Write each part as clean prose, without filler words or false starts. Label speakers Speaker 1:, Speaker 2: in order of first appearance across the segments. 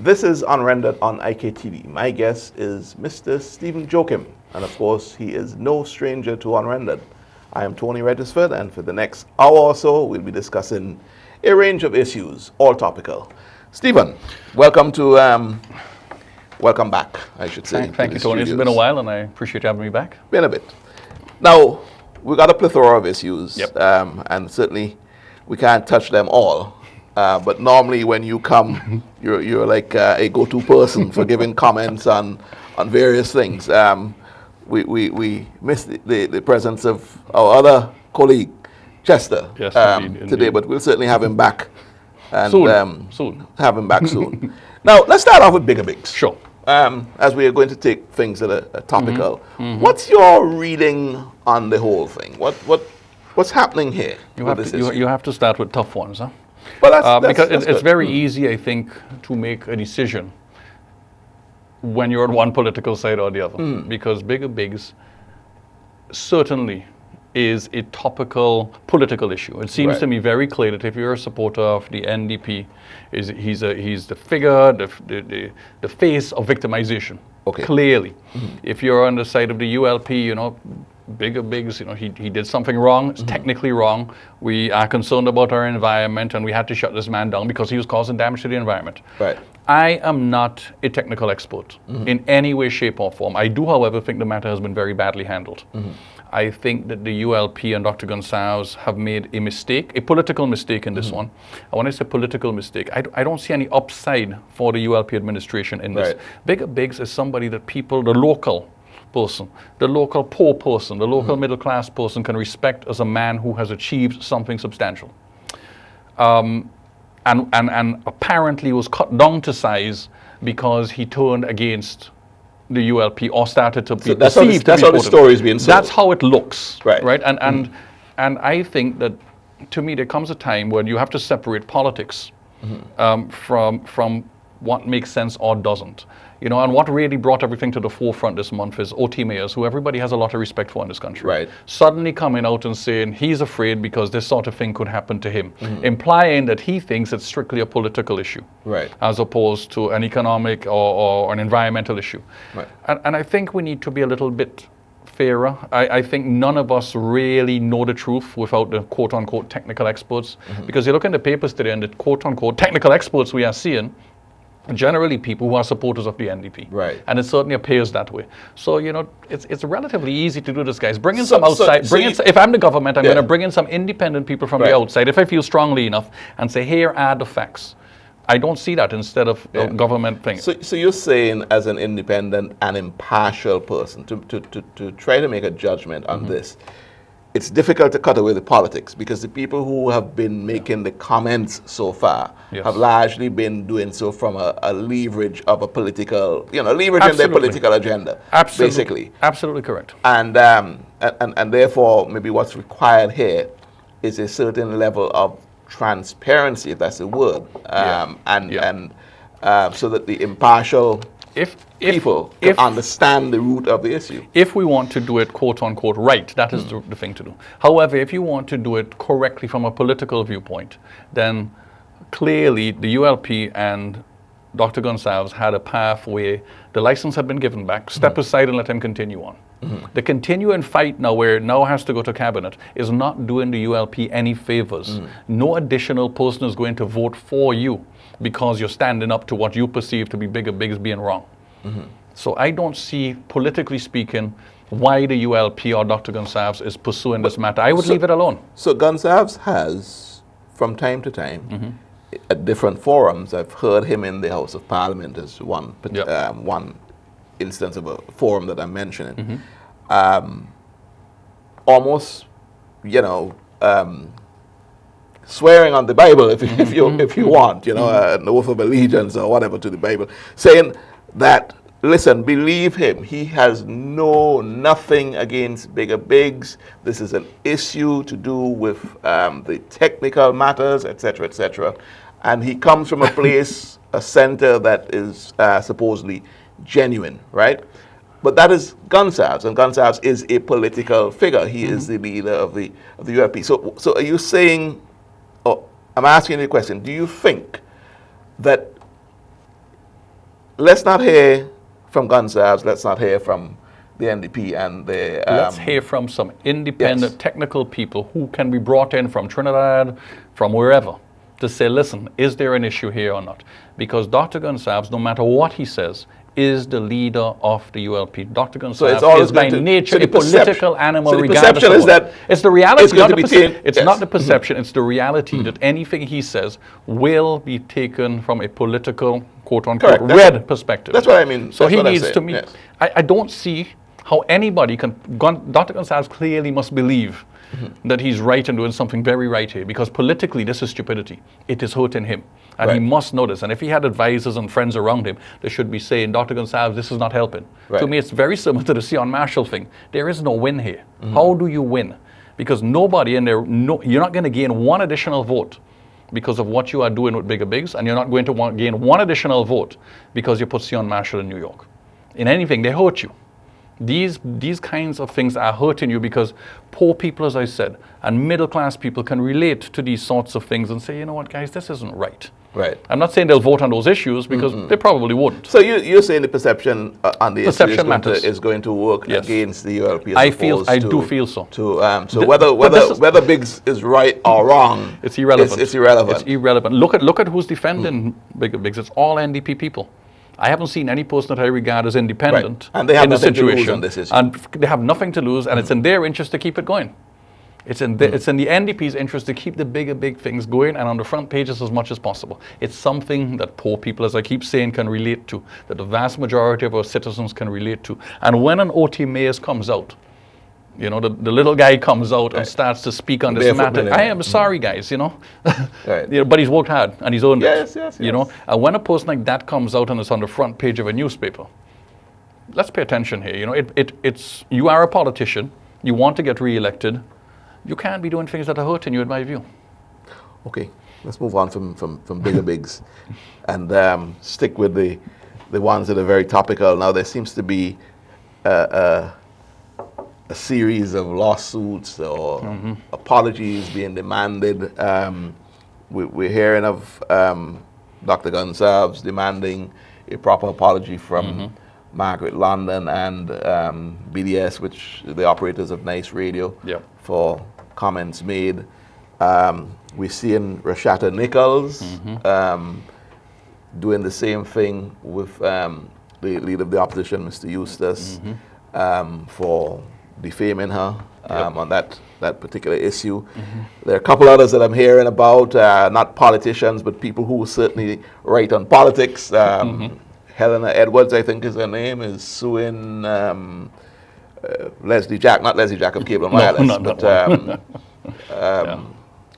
Speaker 1: This is Unrendered on IKTV. My guest is Mr. Stephen Joachim, and of course, he is no stranger to Unrendered. I am Tony Regisford, and for the next hour or so, we'll be discussing a range of issues, all topical. Stephen, welcome back, I should say.
Speaker 2: Thank you, Tony. It's been a while, and I appreciate you having me back.
Speaker 1: Been a bit. Now, we've got a plethora of issues,
Speaker 2: Yep.
Speaker 1: And certainly we can't touch them all. But normally when you come, you're like a go-to person for giving comments on various things. We miss the presence of our other colleague, Chester,
Speaker 2: Yes, indeed.
Speaker 1: today, but we'll certainly have him back. And,
Speaker 2: Soon.
Speaker 1: Have him back soon. Now, let's start off with bigger bigs.
Speaker 2: Sure.
Speaker 1: As we are going to take things that are topical. What's your reading on the whole thing? What's happening here?
Speaker 2: You have to start with tough ones, huh?
Speaker 1: Well,
Speaker 2: because
Speaker 1: that's
Speaker 2: it's
Speaker 1: good.
Speaker 2: very easy, I think, to make a decision when you're on one political side or the other. Because bigger bigs certainly is a topical political issue. It seems to me very clear that if you're a supporter of the NDP, he's the figure, the face of victimization.
Speaker 1: Okay.
Speaker 2: Clearly. If you're on the side of the ULP, bigger bigs, he did something wrong, it's technically wrong. We are concerned about our environment and we had to shut this man down because he was causing damage to the environment.
Speaker 1: Right.
Speaker 2: I am not a technical expert in any way, shape or form. I do, however, think the matter has been very badly handled. I think that the ULP and Dr. Gonsalves have made a mistake, a political mistake in this one. And when I say political mistake, I don't see any upside for the ULP administration in this.
Speaker 1: Right.
Speaker 2: Bigger bigs is somebody that people, the local person, the local poor person, the local middle class person can respect as a man who has achieved something substantial. And apparently was cut down to size because he turned against the ULP or started to be
Speaker 1: that's
Speaker 2: perceived
Speaker 1: how the story is being sold.
Speaker 2: That's how it looks,
Speaker 1: Right.
Speaker 2: And I think that, to me, there comes a time when you have to separate politics from what makes sense or doesn't. And what really brought everything to the forefront this month is OT mayors, who everybody has a lot of respect for in this country.
Speaker 1: Right.
Speaker 2: Suddenly coming out and saying he's afraid because this sort of thing could happen to him, implying that he thinks it's strictly a political issue,
Speaker 1: Right.
Speaker 2: as opposed to an economic or an environmental issue.
Speaker 1: Right.
Speaker 2: And I think we need to be a little bit fairer. I think none of us really know the truth without the quote-unquote technical experts, because you look in the papers today and the quote-unquote technical experts we are seeing generally people who are supporters of the NDP.
Speaker 1: Right.
Speaker 2: And it certainly appears that way. So, it's relatively easy to do this, guys. Bring in some outside, if I'm the government, I'm going to bring in some independent people from the outside, if I feel strongly enough, and say, here are the facts. I don't see that instead of government thing.
Speaker 1: So you're saying, as an independent and impartial person, to try to make a judgment on this, it's difficult to cut away the politics, because the people who have been making the comments so far have largely been doing so from a leverage of a political, leveraging their political agenda, basically.
Speaker 2: Absolutely correct.
Speaker 1: And therefore, maybe what's required here is a certain level of transparency, if that's a word, so that the impartial people can understand the root of the issue.
Speaker 2: If we want to do it quote-unquote right, that is the thing to do. However, if you want to do it correctly from a political viewpoint, then clearly the ULP and Dr. Gonsalves had a path where the license had been given back, step aside and let him continue on. The continuing fight now, where it now has to go to cabinet, is not doing the ULP any favors. No additional person is going to vote for you because you're standing up to what you perceive to be bigger bigs being wrong. So I don't see, politically speaking, why the ULP or Dr. Gonsalves is pursuing this matter. I would leave it alone.
Speaker 1: So Gonsalves has, from time to time, at different forums, I've heard him in the House of Parliament as one instance of a forum that I'm mentioning, almost, swearing on the Bible, if you want, an oath of allegiance or whatever to the Bible, saying that, listen, believe him, he has nothing against bigger bigs. This is an issue to do with the technical matters, etc., etc. And he comes from a place, a center that is supposedly genuine, right? But that is Gonsalves, and Gonsalves is a political figure. He is the leader of the ULP. So are you saying, I'm asking you a question, do you think that let's not hear from Gonsalves. Let's not hear from the NDP and the...
Speaker 2: Let's hear from some independent technical people who can be brought in from Trinidad, from wherever, to say, listen, is there an issue here or not? Because Dr. Gonsalves, no matter what he says, is the leader of the ULP. Dr. Gonsalves is by nature a political animal.
Speaker 1: So the perception is that
Speaker 2: it's the reality.
Speaker 1: It's
Speaker 2: not the perception. It's the reality that anything he says will be taken from a political, quote unquote, red perspective.
Speaker 1: That's what I mean.
Speaker 2: So he needs to meet. I don't see how anybody can. Dr. Gonsalves clearly must believe that he's right and doing something very right here, because politically this is stupidity. It is hurting him. And he must know this. And if he had advisors and friends around him, they should be saying, Dr. Gonsalves, this is not helping. To me, it's very similar to the Sion Marshall thing. There is no win here. How do you win? Because nobody in there, you're not going to gain one additional vote because of what you are doing with Bigger Bigs, and you're not going to gain one additional vote because you put Sion Marshall in New York. In anything, they hurt you. These kinds of things are hurting you because poor people, as I said, and middle-class people can relate to these sorts of things and say, you know what, guys, this isn't right.
Speaker 1: Right.
Speaker 2: I'm not saying they'll vote on those issues because they probably wouldn't.
Speaker 1: So you're saying the perception on the
Speaker 2: perception
Speaker 1: issue is going to work against the ULP.
Speaker 2: I do feel so.
Speaker 1: So whether Biggs is right or wrong,
Speaker 2: it's irrelevant.
Speaker 1: It's irrelevant.
Speaker 2: It's irrelevant. Look at who's defending Bigger Bigs. It's all NDP people. I haven't seen any person that I regard as independent
Speaker 1: and they have
Speaker 2: in the
Speaker 1: nothing
Speaker 2: situation.
Speaker 1: To lose on this issue.
Speaker 2: And they have nothing to lose, and it's in their interest to keep it going. It's in the NDP's interest to keep the big things going and on the front pages as much as possible. It's something that poor people, as I keep saying, can relate to, that the vast majority of our citizens can relate to. And when an OT Mayes comes out, you know, the little guy comes out and starts to speak on this matter. I am sorry, guys, you know. You know, but he's worked hard and he's owned it. You know, and when a person like that comes out and it's on the front page of a newspaper, let's pay attention here. You know, it's you are a politician. You want to get re-elected. You can't be doing things that are hurting you, in my view.
Speaker 1: Okay, let's move on from Bigger Bigs and stick with the ones that are very topical. Now, there seems to be a series of lawsuits or apologies being demanded. We're hearing of Dr. Gonsalves demanding a proper apology from Margaret London and BDS, which the operators of Nice Radio, for comments made. We're seeing Rashata Nichols doing the same thing with the leader of the opposition, Mr. Eustace, for defaming her on that particular issue. There are a couple others that I'm hearing about, not politicians, but people who certainly write on politics. Helena Edwards, I think is her name, is suing Leslie Jack, not Leslie Jack of Cable and Wireless, but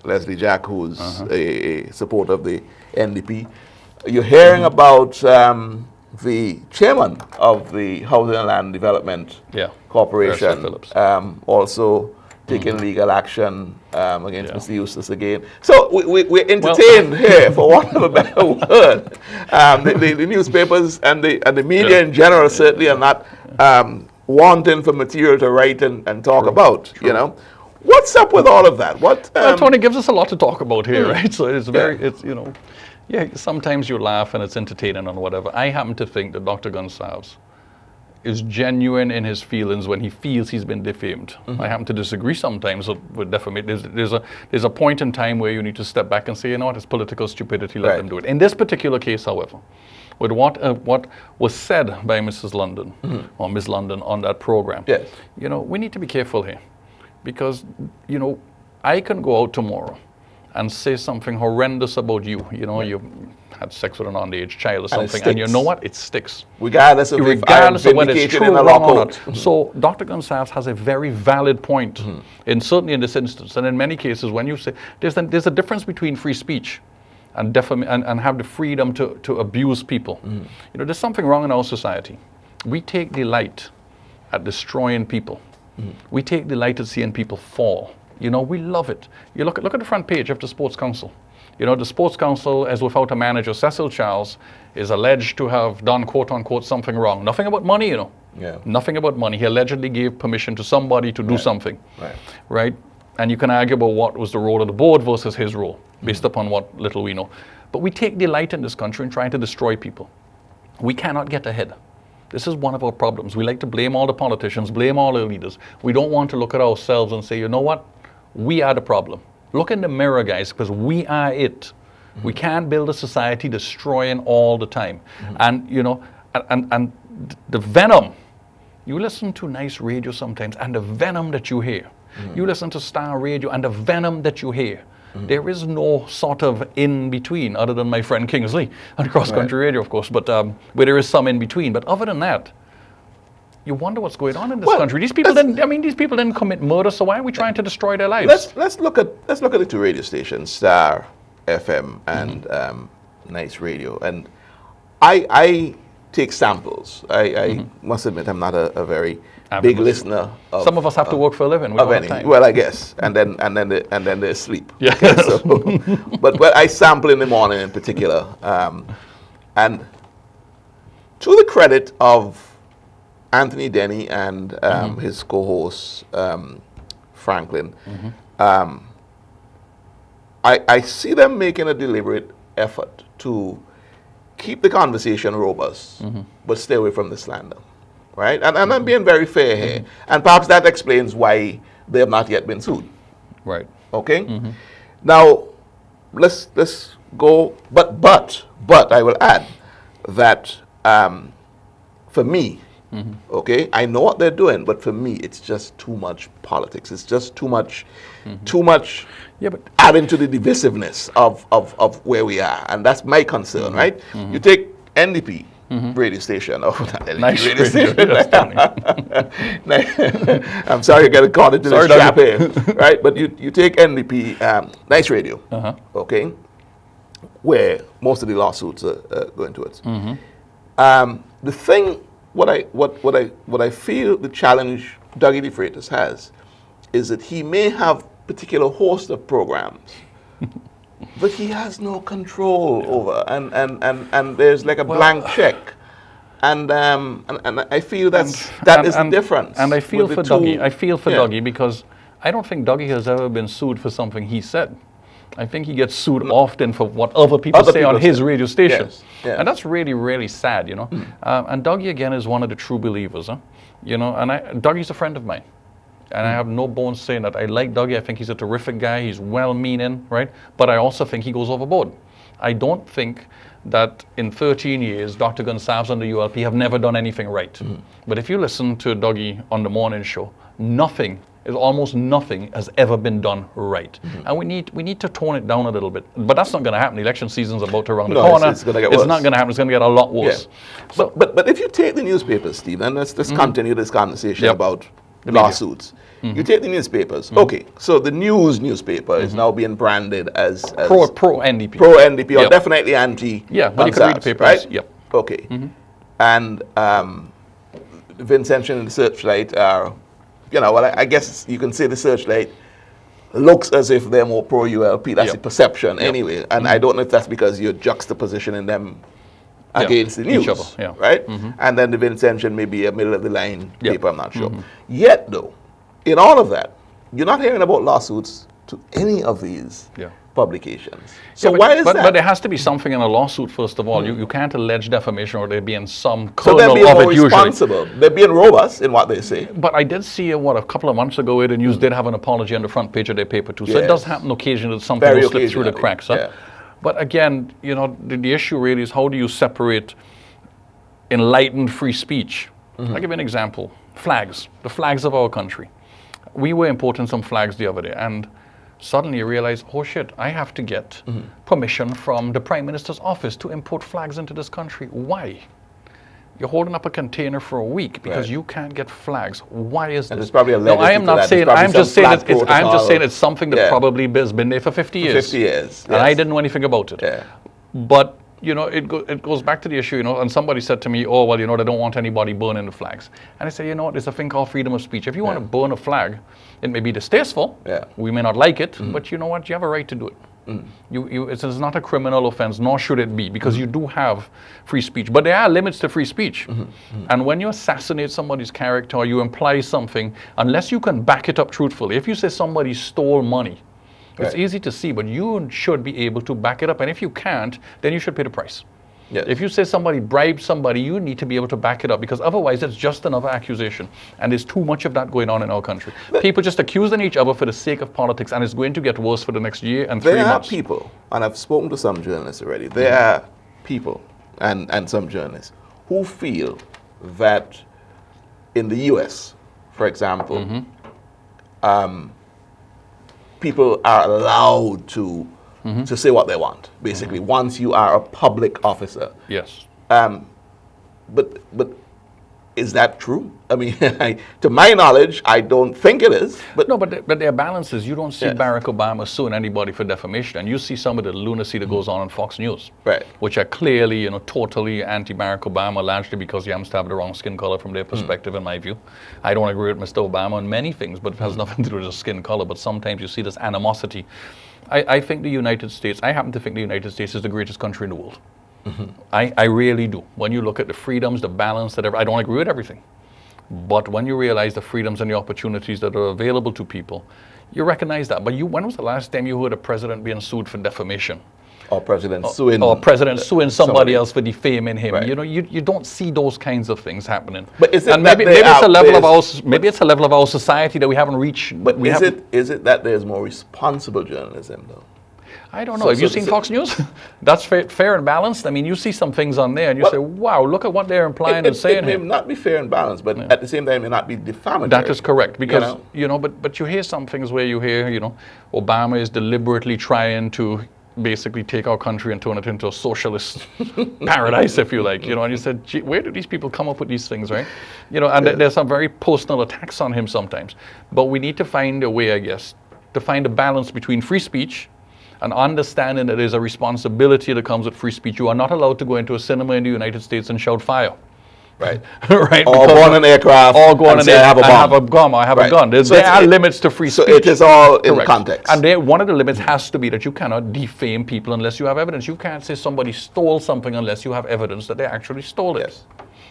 Speaker 1: Leslie Jack, who's a supporter of the NDP. You're hearing about the chairman of the Housing and Land Development Corporation also taking legal action against Mr. Eustace again. So we're entertained here, for want of a better word. The newspapers and the media in general certainly are not wanting for material to write and talk about, you know. What's up with all of that?
Speaker 2: Well, Tony gives us a lot to talk about here, right? So it's it's, you know, sometimes you laugh and it's entertaining and whatever. I happen to think that Dr. Gonsalves is genuine in his feelings when he feels he's been defamed. I happen to disagree sometimes with defamation. There's a point in time where you need to step back and say, you know what, it's political stupidity, let them do it. In this particular case, however, with what was said by Mrs. London or Ms. London on that program, you know, we need to be careful here. Because, you know, I can go out tomorrow and say something horrendous about you. You know, you had sex with an underage child or something, and you know what? It sticks.
Speaker 1: Regardless of whether it's true or not.
Speaker 2: So Dr. Gonsalves has a very valid point, certainly in this instance, and in many cases when you say, there's a difference between free speech and have the freedom to abuse people. You know, there's something wrong in our society. We take delight at destroying people. We take delight at seeing people fall. You know, we love it. You look at the front page of the Sports Council. You know, the Sports Council, as without a manager, Cecil Charles, is alleged to have done, quote unquote, something wrong. Nothing about money, you know. Nothing about money. He allegedly gave permission to somebody to do something. Right? And you can argue about what was the role of the board versus his role, based upon what little we know. But we take delight in this country in trying to destroy people. We cannot get ahead. This is one of our problems. We like to blame all the politicians, blame all the leaders. We don't want to look at ourselves and say, you know what? We are the problem. Look in the mirror, guys, because we are it. We can't build a society destroying all the time. And, you know, and the venom, you listen to nice radio sometimes, and the venom that you hear. You listen to Star Radio, and the venom that you hear. There is no sort of in between, other than my friend Kingsley on Cross Country Radio, of course, but where there is some in between. But other than that, you wonder what's going on in this country. These people didn't commit murder, so why are we trying to destroy their lives?
Speaker 1: Let's look at the two radio stations, Star FM and Nice Radio, and I take samples. I must admit I'm not a very big listener.
Speaker 2: Some of us have to work for a living. We don't have time.
Speaker 1: Well, I guess, and then they sleep.
Speaker 2: Yeah.
Speaker 1: Okay, so, but I sample in the morning in particular, and to the credit of Anthony Denny and his co-host Franklin, I see them making a deliberate effort to keep the conversation robust, but stay away from the slander, right? And I'm being very fair here, and perhaps that explains why they have not yet been sued.
Speaker 2: Right.
Speaker 1: Okay. Now, let's go. But I will add that for me, okay, I know what they're doing, but for me, it's just too much politics. It's just too much,
Speaker 2: Yeah, but
Speaker 1: adding to the divisiveness of where we are, and that's my concern, right? You take NDP radio station, or not NDP
Speaker 2: Nice
Speaker 1: radio
Speaker 2: radio.
Speaker 1: station. I'm sorry, I got to call it to this trap here, right? But you take NDP, Nice Radio, okay, where most of the lawsuits are going towards. The thing, what I feel the challenge Dougie De Freitas has is that he may have particular host of programs, but he has no control over, and there's like a blank check, and I feel that is the difference.
Speaker 2: And I feel for Dougie. I feel for Dougie because I don't think Dougie has ever been sued for something he said. I think he gets sued often for what other people say on his radio station.
Speaker 1: Yes.
Speaker 2: And that's really, really sad, you know. And Dougie, again, is one of the true believers, you know, and Dougie's a friend of mine. And I have no bones saying that. I like Dougie. I think he's a terrific guy. He's well-meaning, right? But I also think he goes overboard. I don't think that in 13 years, Dr. Gonsalves and the ULP have never done anything right. But if you listen to Dougie on the morning show, almost nothing has ever been done right. And we need to tone it down a little bit. But that's not going to happen. The election season's about to around the corner.
Speaker 1: It's going to get worse.
Speaker 2: It's not going to happen. It's going to get a lot worse.
Speaker 1: Yeah. So, but if you take the newspapers, Steve, and let's continue this conversation about lawsuits. You take the newspapers. Okay, so the newspaper is now being branded as
Speaker 2: pro NDP.
Speaker 1: Pro NDP, or definitely anti.
Speaker 2: Yeah, but you can read the papers,
Speaker 1: right?
Speaker 2: Yep.
Speaker 1: Okay. And Vincent and the Searchlight are, I guess you can say the Searchlight looks as if they're more pro ULP. That's the perception anyway. And I don't know if that's because you're juxtapositioning them against the news, right? And then the Vincentian may be a middle-of-the-line paper, I'm not sure. Yet, though, in all of that, you're not hearing about lawsuits to any of these publications. So why is that?
Speaker 2: But there has to be something in a lawsuit, first of all. You can't allege defamation or there being some
Speaker 1: kernel
Speaker 2: of it usually. So
Speaker 1: they're being more responsible. They're being robust in what they say.
Speaker 2: But I did see, a couple of months ago, the news did have an apology on the front page of their paper, too. So it does happen occasionally that something will slip through the cracks. But again, the issue really is how do you separate enlightened free speech? I'll give you an example. Flags, the flags of our country. We were importing some flags the other day, and suddenly you realize, oh shit, I have to get permission from the Prime Minister's office to import flags into this country. Why? You're holding up a container for a week because you can't get flags. Why is this?
Speaker 1: There's probably a
Speaker 2: no, I am not saying. I'm just saying it's something that probably has been there for 50 years.
Speaker 1: 50 years.
Speaker 2: And I didn't know anything about it. But it goes back to the issue, and somebody said to me, oh, well, they don't want anybody burning the flags. And I said, there's a thing called freedom of speech. If you want to burn a flag, it may be distasteful. We may not like it, but you know what? You have a right to do it. It's not a criminal offense, nor should it be, because you do have free speech. But there are limits to free speech. And when you assassinate somebody's character or you imply something, unless you can back it up truthfully, if you say somebody stole money, it's easy to see, but you should be able to back it up. And if you can't, then you should pay the price.
Speaker 1: Yes.
Speaker 2: If you say somebody bribed somebody, you need to be able to back it up, because otherwise it's just another accusation. And there's too much of that going on in our country. People just accusing each other for the sake of politics, and it's going to get worse for the next year and 3 months.
Speaker 1: There are people, and I've spoken to some journalists already, there are people and some journalists who feel that in the US, for example, people are allowed to say what they want, basically, once you are a public officer.
Speaker 2: Yes.
Speaker 1: But is that true? I mean, to my knowledge, I don't think it is. But
Speaker 2: No, but there are balances. You don't see
Speaker 1: Yes.
Speaker 2: Barack Obama suing anybody for defamation, and you see some of the lunacy that goes on Fox News,
Speaker 1: Right.
Speaker 2: which are clearly, totally anti-Barack Obama, largely because he happens to have the wrong skin color from their perspective, in my view. I don't agree with Mr. Obama on many things, but it has nothing to do with his skin color. But sometimes you see this animosity. I think the United States, I happen to think the United States is the greatest country in the world. I really do. When you look at the freedoms, the balance, I don't agree with everything. But when you realize the freedoms and the opportunities that are available to people, you recognize that. But when was the last time you heard a president being sued for defamation?
Speaker 1: or president suing
Speaker 2: or president suing somebody else for defaming him?
Speaker 1: Right.
Speaker 2: You don't see those kinds of things happening.
Speaker 1: But is it
Speaker 2: and
Speaker 1: that
Speaker 2: maybe it's a level of our
Speaker 1: maybe
Speaker 2: it's a level of our society that we haven't reached.
Speaker 1: But is it that there's more responsible journalism though?
Speaker 2: I don't know. Have you seen Fox News? That's fair and balanced. I mean, you see some things on there, and you say, "Wow, look at what they're implying and saying."
Speaker 1: It may not be fair and balanced, but at the same time, it may not be defamatory.
Speaker 2: That is correct, because but you hear some things where you hear, Obama is deliberately trying to basically take our country and turn it into a socialist paradise, if you like, and you said, gee, where do these people come up with these things, right? And there's some very personal attacks on him sometimes. But we need to find a way, I guess, to find a balance between free speech and understanding that there's a responsibility that comes with free speech. You are not allowed to go into a cinema in the United States and shout fire.
Speaker 1: Right.
Speaker 2: Right.
Speaker 1: Or go on an aircraft
Speaker 2: or go on
Speaker 1: and say, I have a bomb.
Speaker 2: I have a gun. There are limits to free speech.
Speaker 1: So it is all in context.
Speaker 2: And one of the limits has to be that you cannot defame people unless you have evidence. You can't say somebody stole something unless you have evidence that they actually stole it.
Speaker 1: Yes.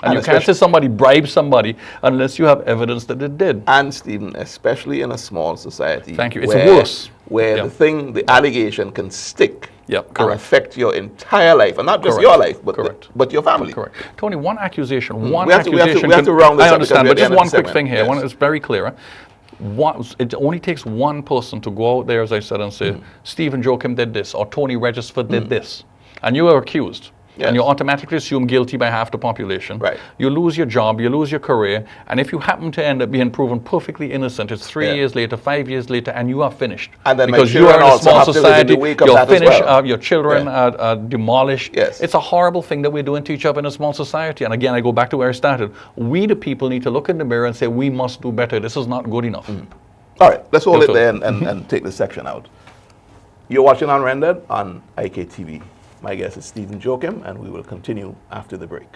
Speaker 2: And you can't say somebody bribed somebody unless you have evidence that they did.
Speaker 1: And Stephen, especially in a small society.
Speaker 2: Thank you. It's worse.
Speaker 1: Where the allegation can stick and affect your entire life. And not just your life, but your family.
Speaker 2: Correct. Tony, one accusation.
Speaker 1: We have to round this
Speaker 2: I
Speaker 1: up
Speaker 2: understand, but just one quick thing here.
Speaker 1: Yes.
Speaker 2: It's very clear. It only takes one person to go out there, as I said, and say, Stephen Joachim did this, or Tony Regisford did this. And you are accused. Yes. And you automatically assume guilty by half the population.
Speaker 1: Right.
Speaker 2: You lose your job, you lose your career, and if you happen to end up being proven perfectly innocent, it's 3 years later, 5 years later, and you are finished.
Speaker 1: And then
Speaker 2: because you are in a small society, you're finished, your children are demolished.
Speaker 1: Yes.
Speaker 2: It's a horrible thing that we're doing to each other in a small society. And again, I go back to where I started. We, the people, need to look in the mirror and say, we must do better. This is not good enough.
Speaker 1: All right, let's hold it there and take this section out. You're watching Unrendered on IKTV. My guest is Stephen Joachim, and we will continue after the break.